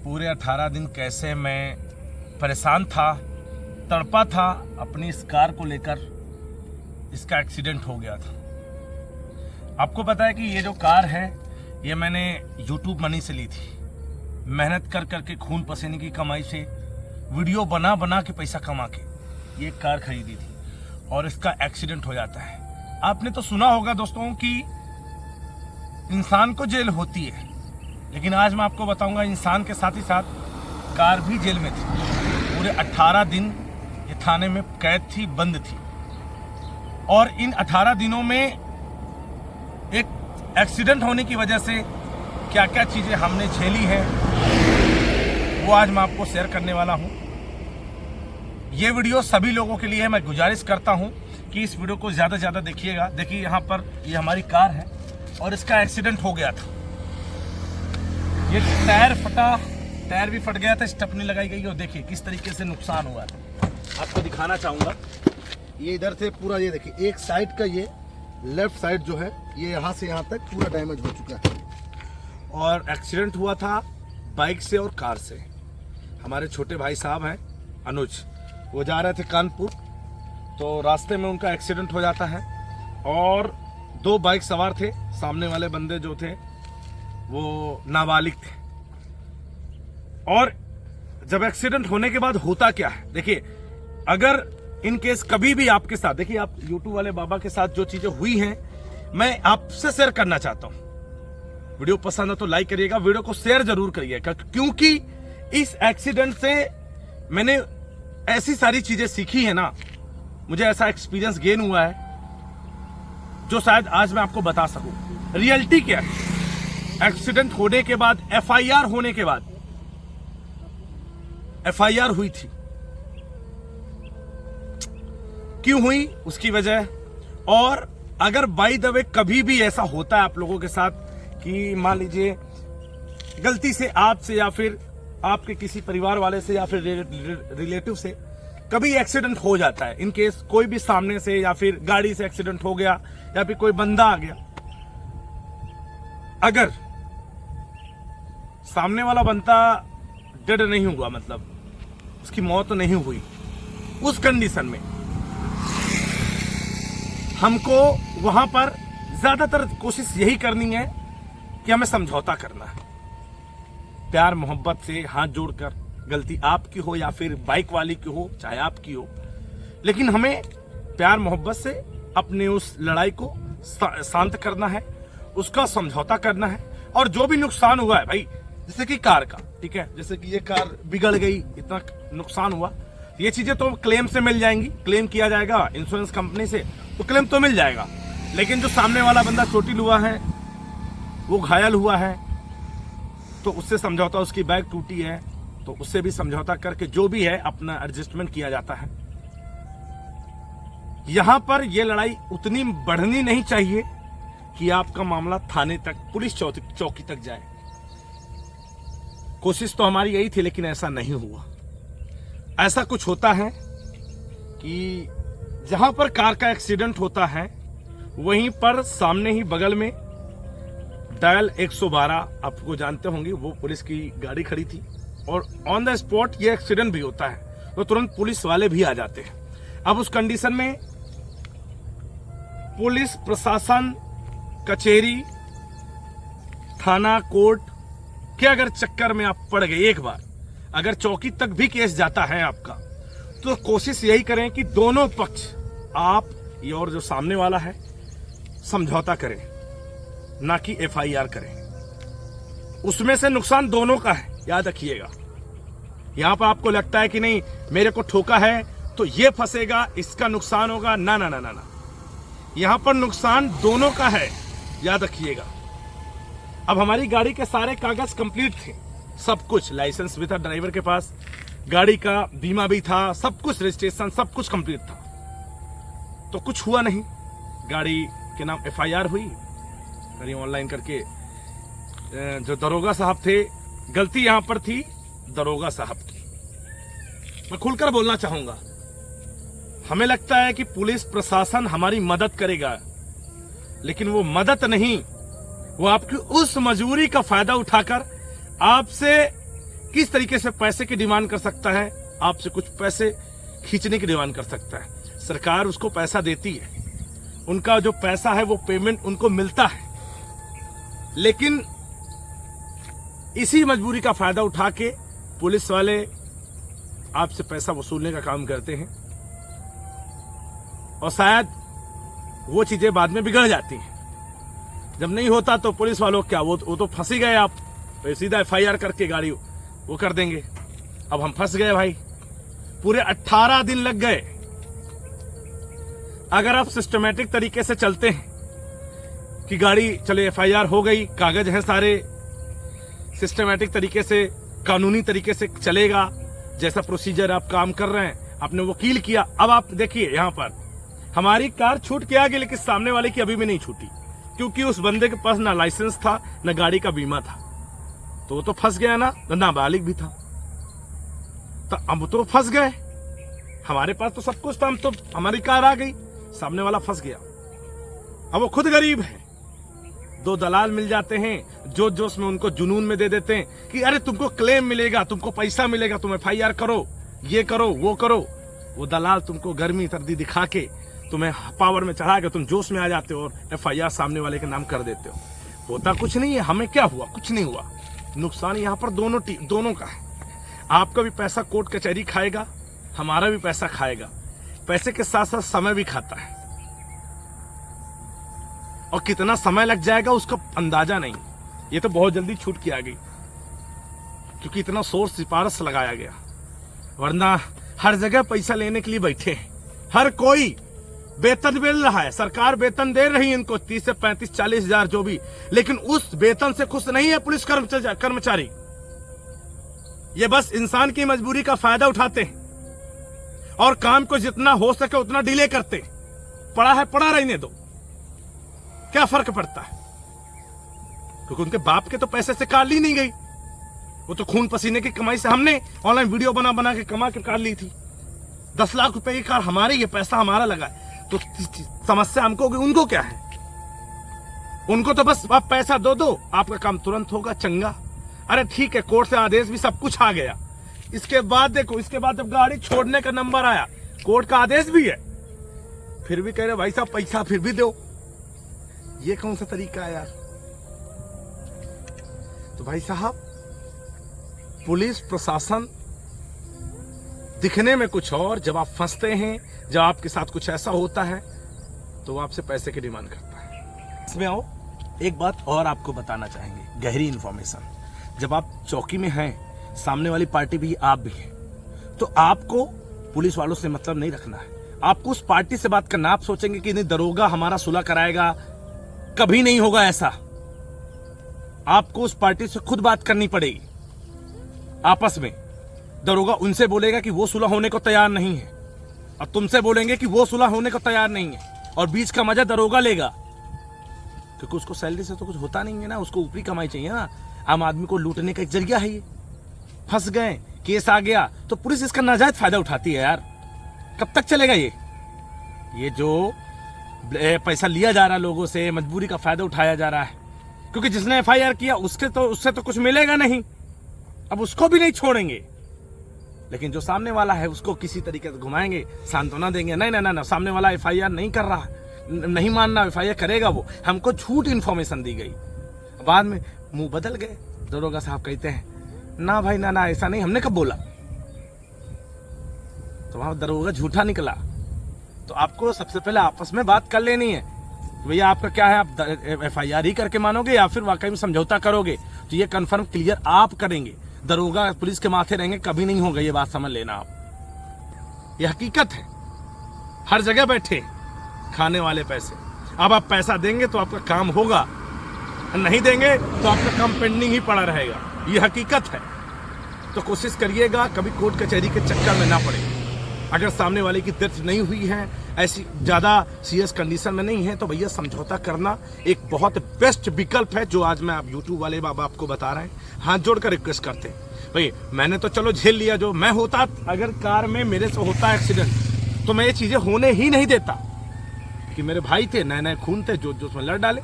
पूरे 18 दिन कैसे मैं परेशान था, तड़पा था अपनी इस कार को लेकर। इसका एक्सीडेंट हो गया था। आपको पता है कि ये जो कार है ये मैंने YouTube मनी से ली थी। मेहनत कर करके खून पसीने की कमाई से वीडियो बना बना के पैसा कमा के ये कार खरीदी थी और इसका एक्सीडेंट हो जाता है। आपने तो सुना होगा दोस्तों कि इंसान को जेल होती है, लेकिन आज मैं आपको बताऊंगा इंसान के साथ ही साथ कार भी जेल में थी। पूरे 18 दिन ये थाने में कैद थी, बंद थी। और इन 18 दिनों में एक एक्सीडेंट होने की वजह से क्या क्या चीजें हमने झेली हैं वो आज मैं आपको शेयर करने वाला हूं। ये वीडियो सभी लोगों के लिए है। मैं गुजारिश करता हूं कि इस वीडियो को ज्यादा से ज्यादा देखिएगा। देखिए यहाँ पर ये हमारी कार है और इसका एक्सीडेंट हो गया था। ये टायर फटा, टायर भी फट गया था, स्टेपनी लगाई गई और देखिए किस तरीके से नुकसान हुआ है। आपको दिखाना चाहूंगा। ये इधर से पूरा, ये देखिए एक साइड का, ये लेफ्ट साइड जो है ये यहाँ से यहाँ तक पूरा डैमेज हो चुका है। और एक्सीडेंट हुआ था बाइक से और कार से। हमारे छोटे भाई साहब हैं अनुज, वो जा रहे थे कानपुर, तो रास्ते में उनका एक्सीडेंट हो जाता है और 2 बाइक सवार थे। सामने वाले बंदे जो थे वो नाबालिग थे। और जब एक्सीडेंट होने के बाद होता क्या है, देखिए अगर इन केस कभी भी आपके साथ, देखिए आप यूट्यूब वाले बाबा के साथ जो चीजें हुई हैं मैं आपसे शेयर करना चाहता हूं। वीडियो पसंद है तो लाइक करिएगा, वीडियो को शेयर जरूर करिएगा, क्योंकि इस एक्सीडेंट से मैंने ऐसी सारी चीजें सीखी है ना, मुझे ऐसा एक्सपीरियंस गेन हुआ है जो शायद आज मैं आपको बता सकूं। रियलिटी क्या है, एक्सीडेंट होने के बाद, एफआईआर होने के बाद, एफआईआर हुई थी, क्यों हुई उसकी वजह। और अगर बाय द वे कभी भी ऐसा होता है आप लोगों के साथ कि मान लीजिए गलती से आपसे या फिर आपके किसी परिवार वाले से या फिर रिलेटिव से कभी एक्सीडेंट हो जाता है, इन केस कोई भी सामने से या फिर गाड़ी से एक्सीडेंट हो गया या फिर कोई बंदा आ गया, अगर सामने वाला बंदा डेड नहीं हुआ, मतलब उसकी मौत नहीं हुई, उस कंडीशन में हमको वहां पर ज्यादातर कोशिश यही करनी है कि हमें समझौता करना है, प्यार मोहब्बत से हाथ जोड़कर। गलती आपकी हो या फिर बाइक वाली की हो, चाहे आपकी हो, लेकिन हमें प्यार मोहब्बत से अपने उस लड़ाई को शांत करना है, उसका समझौता करना है। और जो भी नुकसान हुआ है भाई, जैसे कि कार का, ठीक है, जैसे कि ये कार बिगड़ गई, इतना नुकसान हुआ, ये चीजें तो क्लेम से मिल जाएंगी, क्लेम किया जाएगा इंश्योरेंस कंपनी से, तो क्लेम तो मिल जाएगा। लेकिन जो सामने वाला बंदा चोटिल हुआ है, वो घायल हुआ है, तो उससे समझौता, उसकी बाइक टूटी है तो उससे भी समझौता करके जो भी है अपना एडजस्टमेंट किया जाता है। यहां पर यह लड़ाई उतनी बढ़नी नहीं चाहिए कि आपका मामला थाने तक, पुलिस चौकी तक जाए। कोशिश तो हमारी यही थी, लेकिन ऐसा नहीं हुआ। ऐसा कुछ होता है कि जहां पर कार का एक्सीडेंट होता है वहीं पर सामने ही बगल में डायल 112, आपको जानते होंगे, वो पुलिस की गाड़ी खड़ी थी और ऑन द स्पॉट ये एक्सीडेंट भी होता है, तो तुरंत पुलिस वाले भी आ जाते हैं। अब उस कंडीशन में पुलिस प्रशासन, कचहरी, थाना, कोर्ट के अगर चक्कर में आप पड़ गए, एक बार अगर चौकी तक भी केस जाता है आपका, तो कोशिश यही करें कि दोनों पक्ष, आप ये और जो सामने वाला है, समझौता करें, ना कि एफआईआर करें। उसमें से नुकसान दोनों का है, याद रखिएगा। यहां पर आपको लगता है कि नहीं मेरे को ठोका है तो ये फंसेगा, इसका नुकसान होगा, ना ना ना ना ना, यहां पर नुकसान दोनों का है, याद रखिएगा। अब हमारी गाड़ी के सारे कागज कंप्लीट थे, सब कुछ, लाइसेंस भी था ड्राइवर के पास, गाड़ी का बीमा भी था, सब कुछ, रजिस्ट्रेशन सब कुछ कंप्लीट था, तो कुछ हुआ नहीं। गाड़ी के नाम एफआईआर हुई, गाड़ी ऑनलाइन करके। जो दरोगा साहब थे, गलती यहां पर थी दरोगा साहब की। मैं खुलकर बोलना चाहूंगा, हमें लगता है कि पुलिस प्रशासन हमारी मदद करेगा, लेकिन वो मदद नहीं, वो आपकी उस मजबूरी का फायदा उठाकर आपसे किस तरीके से पैसे की डिमांड कर सकता है, आपसे कुछ पैसे खींचने की डिमांड कर सकता है। सरकार उसको पैसा देती है, उनका जो पैसा है वो पेमेंट उनको मिलता है, लेकिन इसी मजबूरी का फायदा उठा के पुलिस वाले आपसे पैसा वसूलने का काम करते हैं और शायद वो चीजें बाद में बिगड़ जाती हैं। जब नहीं होता तो पुलिस वालों क्या, वो तो फंस ही गए, आप सीधा FIR करके गाड़ी वो कर देंगे। अब हम फंस गए भाई, पूरे 18 दिन लग गए। अगर आप सिस्टमेटिक तरीके से चलते हैं कि गाड़ी चले, FIR हो गई, कागज हैं सारे, सिस्टमेटिक तरीके से कानूनी तरीके से चलेगा, जैसा प्रोसीजर आप काम कर रहे हैं, आपने वकील किया। अब आप देखिए यहां पर हमारी कार छूट के आ गई, लेकिन सामने वाले की अभी भी नहीं छूटी, क्योंकि उस बंदे के पास ना लाइसेंस था ना गाड़ी का बीमा था, तो वो तो फंस गया ना, नाबालिग भी था, तो हम तो फंस गए। हमारे पास तो सब कुछ था, हम तो हमारी कार आ गई, सामने वाला फंस गया। अब वो खुद गरीब है, 2 दलाल मिल जाते हैं, जो जोश में उनको जुनून में दे देते हैं कि अरे तुमको क्लेम मिलेगा, तुमको पैसा मिलेगा, तुम FIR करो, ये करो, वो करो। वो दलाल तुमको गर्मी सर्दी दिखा के तुम्हें पावर में चढ़ा के तुम जोश में आ जाते हो और FIR सामने वाले के नाम कर देते हो। होता कुछ नहीं है, हमें क्या हुआ, कुछ नहीं हुआ। नुकसान यहाँ पर दोनों का है। आपका भी पैसा कोर्ट कचहरी खाएगा, हमारा भी पैसा खाएगा। पैसे के साथ साथ समय भी खाता है, और कितना समय लग जाएगा उसका अंदाजा नहीं। ये तो बहुत जल्दी छूट के आ गई, क्योंकि इतना शोर सिफारिश लगाया गया, वरना हर जगह पैसा लेने के लिए बैठे हैं। हर कोई वेतन मिल रहा है, सरकार वेतन दे रही है इनको 30 से 35 40 हजार जो भी, लेकिन उस वेतन से खुश नहीं है पुलिस कर्मचारी। ये बस इंसान की मजबूरी का फायदा उठाते हैं और काम को जितना हो सके उतना डिले करते हैं। पड़ा है पड़ा रहने दो, क्या फर्क पड़ता है, क्योंकि उनके बाप के तो पैसे से कार ली नहीं गई, वो तो खून पसीने की कमाई से हमने ऑनलाइन वीडियो बना बना के कमा के कार ली थी। 10 लाख रुपए की कार हमारी, ये पैसा हमारा लगा है, तो समस्या हमको होगी, उनको क्या है? उनको तो बस आप पैसा दो, आपका काम तुरंत होगा, चंगा। अरे ठीक है, कोर्ट से आदेश भी सब कुछ आ गया, इसके बाद देखो, इसके बाद जब गाड़ी छोड़ने का नंबर आया, कोर्ट का आदेश भी है, फिर भी कह रहे भाई साहब पैसा फिर भी दो। ये कौन सा तरीका है यार? तो भाई साहब, पुलिस प्रशासन दिखने में कुछ और, जब आप फंसते हैं, जब आपके साथ कुछ ऐसा होता है, तो वो आपसे पैसे की डिमांड करता है। इसमें आओ, एक बात और आपको बताना चाहेंगे, गहरी इंफॉर्मेशन। जब आप चौकी में हैं, सामने वाली पार्टी भी, आप भी हैं, तो आपको पुलिस वालों से मतलब नहीं रखना है। आपको उस पार्टी से बात करना। आप सोचेंगे कि नहीं, दरोगा हमारा सुलह कराएगा, कभी नहीं होगा ऐसा। आपको उस पार्टी से खुद बात करनी पड़ेगी आपस में। दरोगा उनसे बोलेगा कि वो सुलह होने को तैयार नहीं है, और तुमसे बोलेंगे कि वो सुलह होने को तैयार नहीं है, और बीच का मजा दरोगा लेगा, क्योंकि उसको सैलरी से तो कुछ होता नहीं है ना, उसको ऊपरी कमाई चाहिए ना। आम आदमी को लूटने का एक जरिया है ये। फंस गए, केस आ गया, तो पुलिस इसका नाजायज फायदा उठाती है यार। कब तक चलेगा ये जो पैसा लिया जा रहा है लोगों से, मजबूरी का फायदा उठाया जा रहा है, क्योंकि जिसने FIR किया उससे तो कुछ मिलेगा नहीं, अब उसको भी नहीं छोड़ेंगे। लेकिन जो सामने वाला है उसको किसी तरीके से घुमाएंगे, सांत्वना देंगे, नहीं ना ना ना, सामने वाला FIR नहीं कर रहा, नहीं मानना, FIR करेगा वो, हमको झूठ इन्फॉर्मेशन दी गई। बाद में मुंह बदल गए, दरोगा साहब कहते हैं ना भाई ना, ऐसा नहीं, हमने कब बोला? तो वहां दरोगा झूठा निकला। तो आपको सबसे पहले आपस में बात कर लेनी है, भैया आपका क्या है, आप FIR ही करके मानोगे या फिर वाकई में समझौता करोगे? तो ये कंफर्म क्लियर आप करेंगे, दरोगा पुलिस के माथे रहेंगे, कभी नहीं होगा, ये बात समझ लेना आप। ये हकीकत है, हर जगह बैठे खाने वाले पैसे। अब आप पैसा देंगे तो आपका काम होगा, नहीं देंगे तो आपका काम पेंडिंग ही पड़ा रहेगा, ये हकीकत है। तो कोशिश करिएगा कभी कोर्ट कचहरी के चक्कर में ना पड़े। अगर सामने वाले की डेथ नहीं हुई है, ऐसी ज्यादा सीरियस कंडीशन में नहीं है, तो भैया समझौता करना एक बहुत बेस्ट विकल्प है, जो आज मैं आप यूट्यूब वाले बाबा आपको बता रहे हैं। हाथ जोड़कर रिक्वेस्ट करते हैं, भाई मैंने तो चलो झेल लिया, जो मैं होता, अगर कार में मेरे से होता एक्सीडेंट, तो मैं ये चीजें होने ही नहीं देता। कि मेरे भाई थे, नए नए खून थे, जो उसमें लड़ डाले,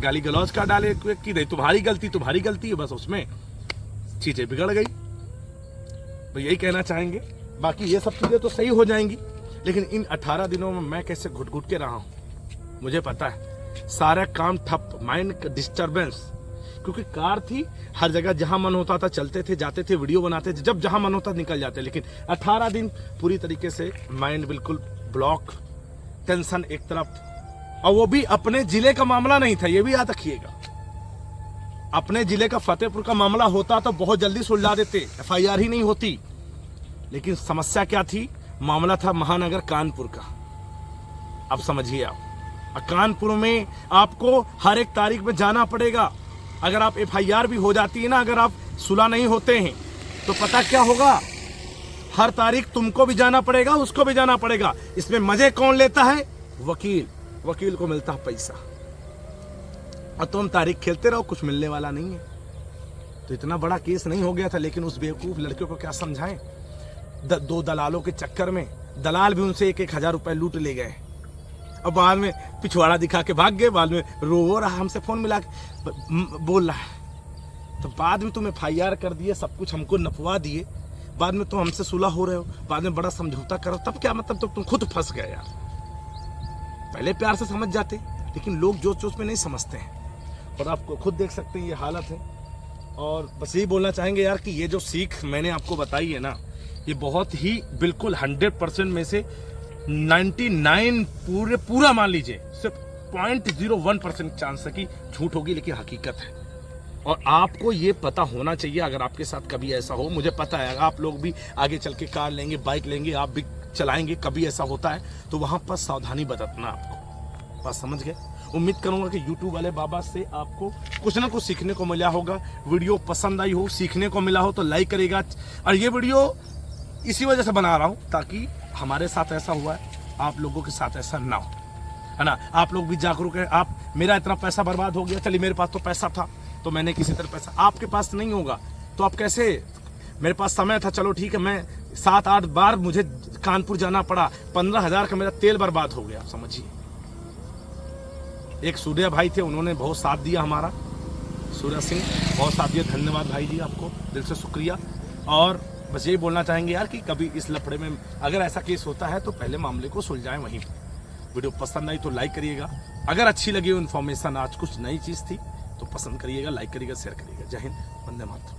गाली गलौज कर डाले कि नहीं तुम्हारी गलती है, बस उसमें चीजें बिगड़ गई। तो यही कहना चाहेंगे, बाकी ये सब चीजें तो सही हो जाएंगी, लेकिन इन 18 दिनों में मैं कैसे घुट घुट के रहा हूं मुझे पता है। सारा काम ठप, माइंड डिस्टरबेंस, क्योंकि कार थी, हर जगह जहां मन होता था चलते थे, जाते थे, वीडियो बनाते थे, जब जहां मन होता निकल जाते। लेकिन 18 दिन पूरी तरीके से माइंड बिल्कुल ब्लॉक, टेंशन एक तरफ, और वो भी अपने जिले का मामला नहीं था, ये भी याद रखिएगा। अपने जिले का फतेहपुर का मामला होता तो बहुत जल्दी सुलझा देते, FIR ही नहीं होती। लेकिन समस्या क्या थी? मामला था महानगर कानपुर का। अब समझिए आप, कानपुर में आपको हर एक तारीख में जाना पड़ेगा। अगर आप FIR भी हो जाती है ना, अगर आप सुलह नहीं होते हैं तो पता क्या होगा, हर तारीख तुमको भी जाना पड़ेगा, उसको भी जाना पड़ेगा। इसमें मजे कौन लेता है? वकील। वकील को मिलता है पैसा, और तुम तारीख खेलते रहो, कुछ मिलने वाला नहीं है। तो इतना बड़ा केस नहीं हो गया था, लेकिन उस बेवकूफ लड़के को क्या समझाएं। 2 दलालों के चक्कर में दलाल भी उनसे 1-1 हजार रुपए लूट ले गए, और बाद में पिछवाड़ा दिखा के भाग गए। बाद में रो रहा, हमसे फोन मिला के बोल रहा है, तो बाद में तुम FIR कर दिए, सब कुछ हमको नपवा दिए, बाद में तुम हमसे सुलह हो रहे हो, बाद में बड़ा समझौता करो, तब क्या मतलब? तो तुम खुद फंस गए यार। पहले प्यार से समझ जाते, लेकिन लोग जोश जोश में नहीं समझते हैं, और आपको खुद देख सकते हैं ये हालत है। और बस यही बोलना चाहेंगे यार कि ये जो सीख मैंने आपको बताई है ना, ये बहुत ही बिल्कुल 100% में से 99 पूरा मान लीजिए, सिर्फ 0.01% चांस है कि झूठ होगी, लेकिन हकीकत है। और आपको ये पता होना चाहिए, अगर आपके साथ कभी ऐसा हो, मुझे पता है आप लोग भी आगे चल के कार लेंगे, बाइक लेंगे, आप भी चलाएंगे, कभी ऐसा होता है तो वहां पर सावधानी बरतना आपको। बात समझ गए? उम्मीद करूंगा कि YouTube वाले बाबा से आपको कुछ ना कुछ सीखने को मिला होगा। वीडियो पसंद आई हो, सीखने को मिला हो तो लाइक करेगा। और ये वीडियो इसी वजह से बना रहा हूं, ताकि हमारे साथ ऐसा हुआ है, आप लोगों के साथ ऐसा ना हो, है ना। आप लोग भी जागरूक है। आप, मेरा इतना पैसा बर्बाद हो गया, चलिए मेरे पास तो पैसा था तो मैंने किसी तरह पैसा, आपके पास नहीं होगा तो आप कैसे? मेरे पास समय था, चलो ठीक है, मैं 7-8 बार मुझे कानपुर जाना पड़ा, 15,000 का मेरा तेल बर्बाद हो गया, समझिए। एक सूर्या भाई थे, उन्होंने बहुत साथ दिया हमारा, सूर्या सिंह, बहुत साथ दिया, धन्यवाद भाई जी, आपको दिल से शुक्रिया। और बस यही बोलना चाहेंगे यार कि कभी इस लफड़े में अगर ऐसा केस होता है तो पहले मामले को सुलझाएं वहीं पर। वीडियो पसंद आई तो लाइक करिएगा, अगर अच्छी लगी इन्फॉर्मेशन, आज कुछ नई चीज़ थी तो पसंद करिएगा, लाइक करिएगा, शेयर करिएगा। जय हिंद, वंदे मातरम।